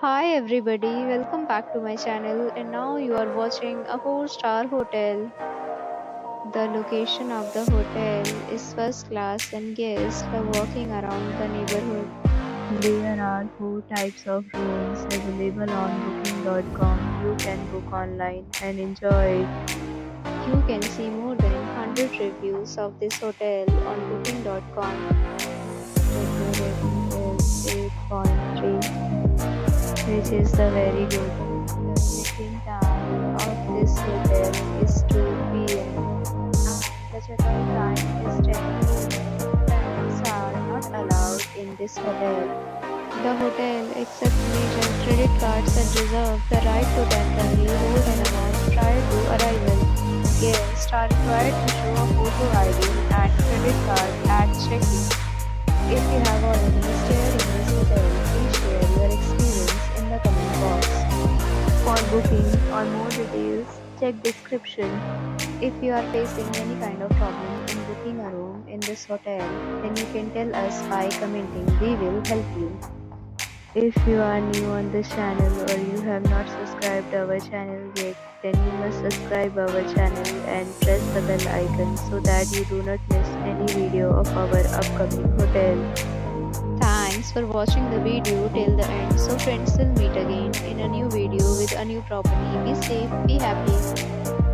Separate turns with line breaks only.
Hi everybody, welcome back to my channel and now you are watching a 4-star hotel. The location of the hotel is first class and guests love walking around the neighborhood. There are 4 types of rooms available on booking.com. You can book online and enjoy it. You can see more than 100 reviews of this hotel on booking.com. Review rating is 8.3, which is the very good. The check-in time of this hotel is 2 p.m. and the check-out time is 10 p.m. Pets are not allowed in this hotel. The hotel accepts major credit cards and reserves the right to temporarily hold an amount prior to arrival. Guests are required to show a photo ID and credit card at check-in. If you have already stayed in this hotel, please share your experience in the comment box. For booking or more details, check description. If you are facing any kind of problem in booking a room in this hotel, then you can tell us by commenting. We will help you. If you are new on this channel or you have not subscribed our channel yet, then you must subscribe our channel and press the bell icon so that you do not miss any video of our upcoming hotel. Thanks for watching the video till the end. So friends, will meet again in a new video with a new property. Be safe, be happy.